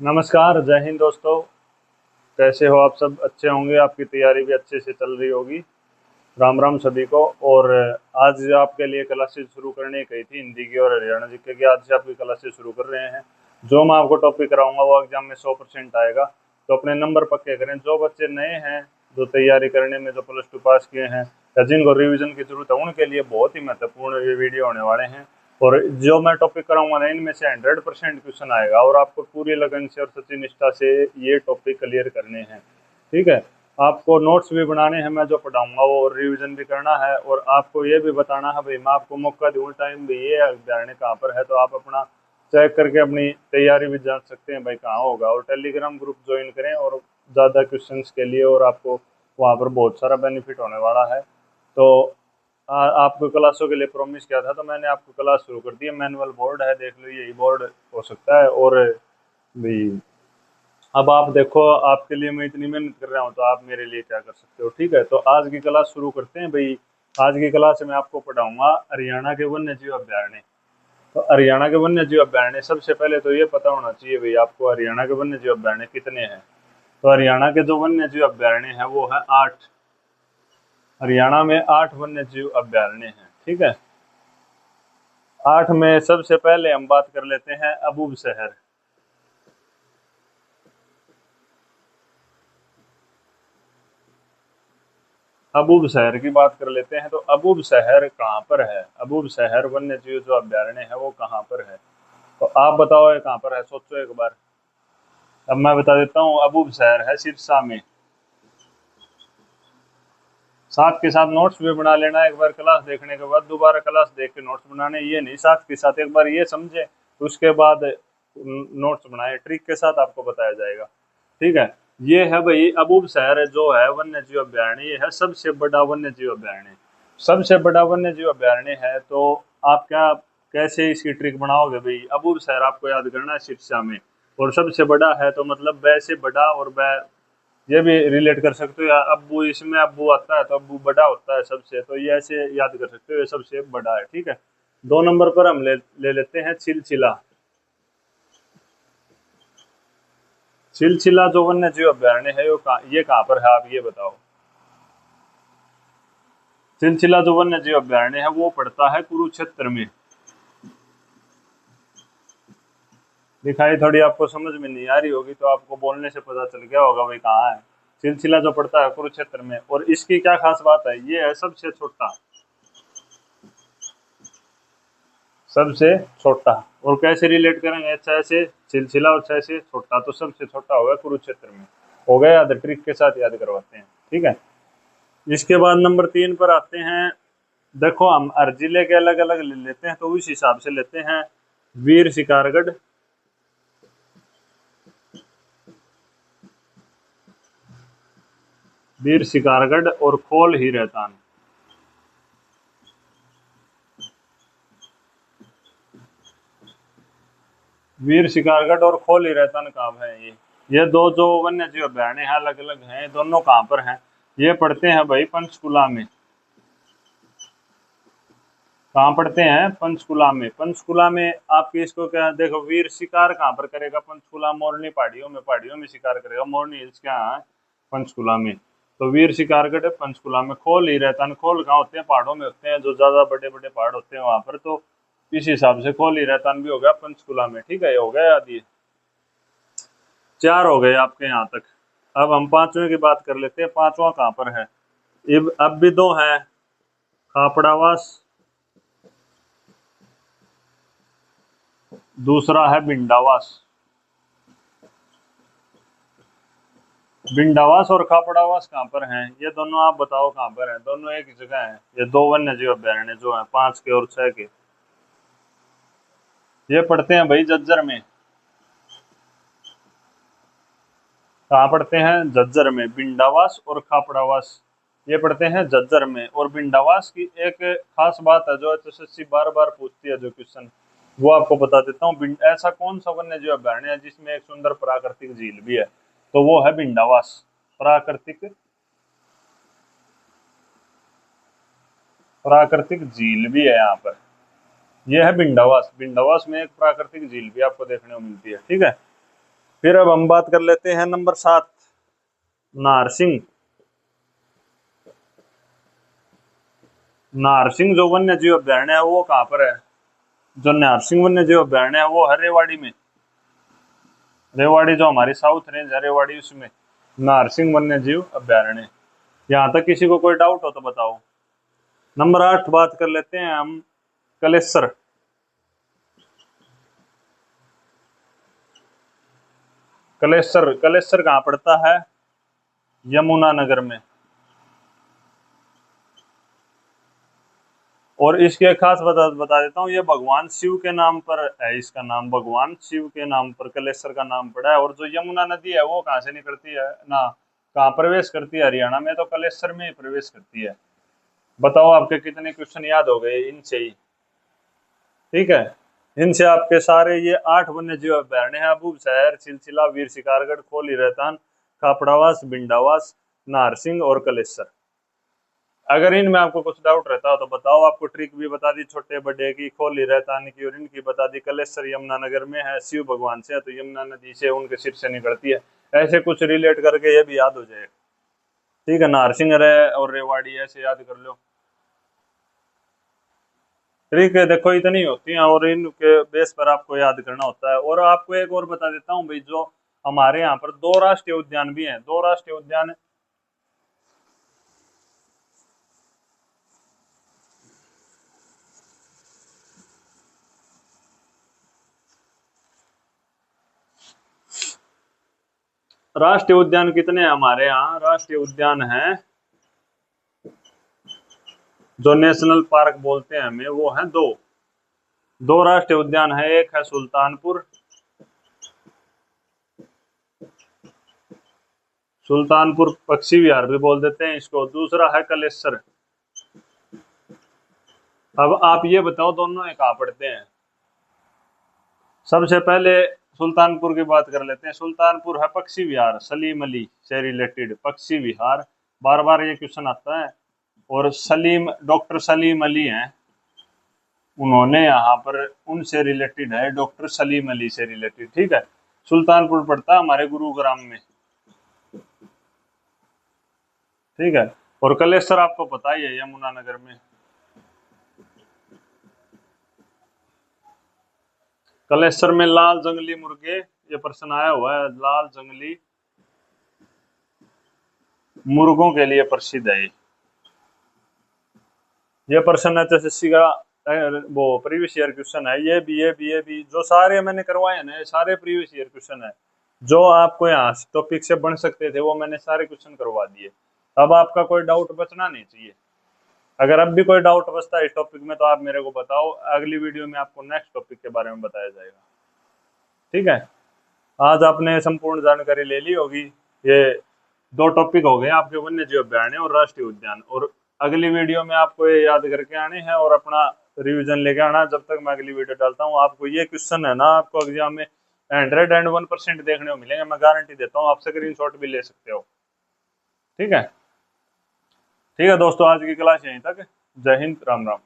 नमस्कार, जय हिंद दोस्तों। कैसे हो आप? सब अच्छे होंगे, आपकी तैयारी भी अच्छे से चल रही होगी। राम राम सभी को। और आज आपके लिए क्लासेस शुरू करने कही थी हिंदी की और हरियाणा जीके की। आज से आपकी क्लासेस शुरू कर रहे हैं। जो मैं आपको टॉपिक कराऊंगा वो एग्जाम में 100% आएगा। तो अपने नंबर पक्के करें। जो बच्चे नए हैं, जो तैयारी करने में, जो +2 पास किए हैं या जिनको रिवीजन की जरूरत है, उनके लिए बहुत ही महत्वपूर्ण ये वीडियो होने वाले हैं। और जो मैं टॉपिक कराऊंगा ना, इनमें से 100% क्वेश्चन आएगा और आपको पूरी लगन से और सच्ची निष्ठा से ये टॉपिक क्लियर करने हैं। ठीक है। आपको नोट्स भी बनाने हैं, मैं जो पढ़ाऊंगा वो, रिवीजन भी करना है। और आपको ये भी बताना है भाई, मैं आपको मौका दूँ टाइम भी, ये अभ्यारण्य कहाँ पर है, तो आप अपना चेक करके अपनी तैयारी भी जान सकते हैं भाई कहाँ होगा। और टेलीग्राम ग्रुप ज्वाइन करें और ज़्यादा क्वेश्चंस के लिए, और आपको वहाँ पर बहुत सारा बेनिफिट होने वाला है। तो आपको क्लासों के लिए प्रॉमिस किया था, तो मैंने आपको क्लास शुरू कर दी है। मैनुअल बोर्ड है, देख लो, यही बोर्ड हो सकता है। और भी अब आप देखो, आपके लिए मैं इतनी मेहनत कर रहा हूँ, तो आप मेरे लिए क्या कर सकते हो। ठीक है, तो आज की क्लास शुरू करते हैं भाई। आज की क्लास में आपको पढ़ाऊंगा हरियाणा के वन्य जीव अभ्यारण्य। तो हरियाणा के वन्य जीव अभ्यारण्य, सबसे पहले तो ये पता होना चाहिए भाई आपको, हरियाणा के वन्य जीव अभ्यारण्य कितने हैं। तो हरियाणा के जो वन्य जीव अभ्यारण्य है वो है 8। हरियाणा में 8 वन्य जीव अभ्यारण्य हैं। ठीक है। 8 में सबसे पहले हम बात कर लेते हैं अबूब शहर। अबूब शहर की बात कर लेते हैं। तो अबूब शहर कहाँ पर है? अबूब शहर वन्य जीव जो अभ्यारण्य है वो कहाँ पर है? तो आप बताओ ये कहाँ पर है, सोचो एक बार। अब मैं बता देता हूँ, अबूब शहर है सिरसा में। साथ के साथ नोट्स भी बना लेना। एक बार क्लास देखने के बाद दोबारा क्लास देख के नोट्स बनाने, ये नहीं साथ के साथ एक बार ये समझे तो उसके बाद नोट्स बनाए। ट्रिक के साथ आपको बताया जाएगा। ठीक है। ये है भाई अबूब शहर, जो है वन्य जीव अभ्यारण्य, ये है सबसे बड़ा वन्य जीव अभ्यारण्य। सबसे बड़ा वन्य जीव अभ्यारण्य है। तो आप क्या, कैसे इसकी ट्रिक बनाओगे भाई? अबूब शहर आपको याद करना है सिरसा में, और सबसे बड़ा है तो मतलब वैसे बड़ा, और वह ये भी रिलेट कर सकते हो या अब्बू, इसमें अब्बू आता है तो अब्बू बड़ा होता है सबसे, तो ये ऐसे याद कर सकते हो, ये सबसे बड़ा है। ठीक है। 2 नंबर पर हम ले लेते हैं चिलचिला। चिलचिला जो वन्य जीव अभ्यारण्य है ये कहाँ पर है, आप ये बताओ। चिलचिला जो वन्य जीव अभ्यारण्य है वो पड़ता है कुरुक्षेत्र में। दिखाई थोड़ी आपको समझ में नहीं आ रही होगी, तो आपको बोलने से पता चल गया होगा भाई कहाँ है। सिलसिला जो पड़ता है कुरुक्षेत्र में। और इसकी क्या खास बात है, ये है सबसे छोटा, सबसे छोटा। और कैसे रिलेट करेंगे, छह से सिलसिला और छह से छोटा, तो सबसे छोटा होगा कुरुक्षेत्र में। हो गया याद? ट्रिक के साथ याद करवाते हैं। ठीक है। इसके बाद नंबर 3 पर आते हैं। देखो, हम हर जिले के अलग अलग ले लेते हैं, तो उस हिसाब से लेते हैं। वीर शिकारगढ़, वीर शिकारगढ़ और खोल ही रहतान। वीर शिकारगढ़ और खोल ही रहतान कहाँ है ये दो जो वन्य जीव अभ्यारण्य है अलग अलग हैं, दोनों कहाँ पर हैं? ये पढ़ते हैं भाई पंचकुला में। कहाँ पढ़ते हैं? पंचकुला में। पंचकुला में आपकी इसको क्या, देखो, वीर शिकार कहाँ पर करेगा? पंचकुला मोरनी पहाड़ियों में, पहाड़ियों में शिकार करेगा। मोरनी हिल्स क्या है? पंचकुला में। तो वीर शिकारगढ़ पंचकुला में। खोल ही रहतान, खोल कहाँ होते हैं? पहाड़ों में होते हैं, जो ज्यादा बड़े बड़े पहाड़ होते हैं वहां पर। तो इस हिसाब से खोल ही रहतान भी हो गया पंचकुला में। ठीक है, ये हो गया याद। ये 4 हो गए आपके यहाँ तक। अब हम पांचवें की बात कर लेते हैं। पांचवा कहाँ पर है? अब भी 2 हैं। खापड़ावास, दूसरा है बिंडावास। बिंडावास और खापड़ावास कहाँ पर हैं? ये दोनों आप बताओ कहाँ पर हैं? दोनों एक ही जगह हैं। ये 2 वन्य जीव अभ्यारण्य जो है, 5 के और 6 के, ये पढ़ते हैं भाई झज्जर में। कहाँ पढ़ते हैं? झज्जर में। बिंडावास और खापड़ावास ये पढ़ते हैं झज्जर में। और बिंडावास की एक खास बात है जो एसएससी बार बार पूछती है, जो क्वेश्चन, वो आपको बता देता हूँ। ऐसा कौन सा वन्य जीव अभ्यारण्य है जिसमें एक सुंदर प्राकृतिक झील भी है? तो वो है बिंडावास। प्राकृतिक, प्राकृतिक झील भी है यहाँ पर। यह है बिंडावास। बिंडावास में एक प्राकृतिक झील भी आपको देखने को मिलती है। ठीक है। फिर अब हम बात कर लेते हैं नंबर 7, नारसिंह। नारसिंह जो वन्य जीव अभ्यारण्य है वो कहाँ पर है? जो नारसिंह वन्य जीव अभ्यारण्य है वो है रेवाड़ी में। रेवाड़ी जो हमारी साउथ रेंज है रेवाड़ी, उसमें नारसिंह वन्य जीव अभ्यारण्य। यहाँ तक किसी को कोई डाउट हो तो बताओ। नंबर 8 बात कर लेते हैं हम, कलेसर। कलेसर, कलेसर कहाँ पड़ता है? यमुनानगर में। और इसके एक खास बता देता हूँ, ये भगवान शिव के नाम पर है, इसका नाम भगवान शिव के नाम पर कलेसर का नाम पड़ा है। और जो यमुना नदी है वो कहाँ से निकलती है ना, कहाँ प्रवेश करती है? हरियाणा में, तो कलेसर में ही प्रवेश करती है। बताओ आपके कितने क्वेश्चन याद हो गए इनसे ही? ठीक है, इनसे आपके सारे ये 8 वन्य जीव अभ्यारण्य है, अबूब शहर, सिलसिला, वीर शिकारगढ़, खोली रहतान, खापड़ावास, बिंडावास, नारसिंह और कलेसर। अगर इनमें आपको कुछ डाउट रहता हो तो बताओ। आपको ट्रिक भी बता दी छोटे बड़े की, खोली रहतान की, और इनकी बता दी। कलेसर यमुनानगर में है, शिव भगवान से है, तो यमुना नदी से उनके सिर से निकलती है। ऐसे कुछ रिलेट करके ये भी याद हो जाएगा। ठीक है, नारसिंह और रेवाड़ी ऐसे याद कर लो। ट्रिक है देखो इतनी होती है, और इनके बेस पर आपको याद करना होता है। और आपको एक और बता देता हूँ भाई, जो हमारे यहाँ पर 2 राष्ट्रीय उद्यान भी हैं। 2 राष्ट्रीय उद्यान, राष्ट्रीय उद्यान कितने हैं हमारे यहाँ? राष्ट्रीय उद्यान है जो नेशनल पार्क बोलते हैं हमें, वो है 2। 2 राष्ट्रीय उद्यान है, एक है सुल्तानपुर, सुल्तानपुर पक्षी विहार भी बोल देते हैं इसको, दूसरा है कलेसर। अब आप ये बताओ दोनों कहाँ पड़ते हैं? सबसे पहले सुल्तानपुर की बात कर लेते हैं। सुल्तानपुर है पक्षी विहार, सलीम अली से रिलेटेड पक्षी विहार, बार बार ये क्वेश्चन आता है। और डॉक्टर सलीम अली हैं, उन्होंने यहाँ पर उनसे रिलेटेड है, डॉक्टर सलीम अली से रिलेटेड। ठीक है, सुल्तानपुर पड़ता है हमारे गुरुग्राम में। ठीक है, और कलेसर आपको पता ही है यमुनानगर में। कलेसर में लाल जंगली मुर्गे, ये प्रश्न आया हुआ है, लाल जंगली मुर्गों के लिए प्रसिद्ध है। ये प्रश्न एचएसएससी का वो प्रीवियस ईयर क्वेश्चन है। ये भी जो सारे मैंने करवाए हैं ना, सारे प्रीवियस ईयर क्वेश्चन है। जो आपको यहाँ टॉपिक से बन सकते थे वो मैंने सारे क्वेश्चन करवा दिए। अब आपका कोई डाउट बचना नहीं चाहिए। अगर अब भी कोई डाउट बचता है इस टॉपिक में तो आप मेरे को बताओ, अगली वीडियो में आपको नेक्स्ट टॉपिक के बारे में बताया जाएगा। ठीक है, आज आपने संपूर्ण जानकारी ले ली होगी। ये 2 टॉपिक हो गए आपके, वन्य जीव अभ्यारण्य और राष्ट्रीय उद्यान। और अगली वीडियो में आपको ये याद करके आने हैं और अपना रिवीजन लेके आना। जब तक मैं अगली वीडियो डालता हूँ, आपको ये क्वेश्चन है ना, आपको एग्जाम में 101% देखने को मिलेंगे, मैं गारंटी देता हूँ। आप स्क्रीनशॉट भी ले सकते हो। ठीक है, ठीक है दोस्तों, आज की क्लास यहीं तक। जय हिंद, राम राम।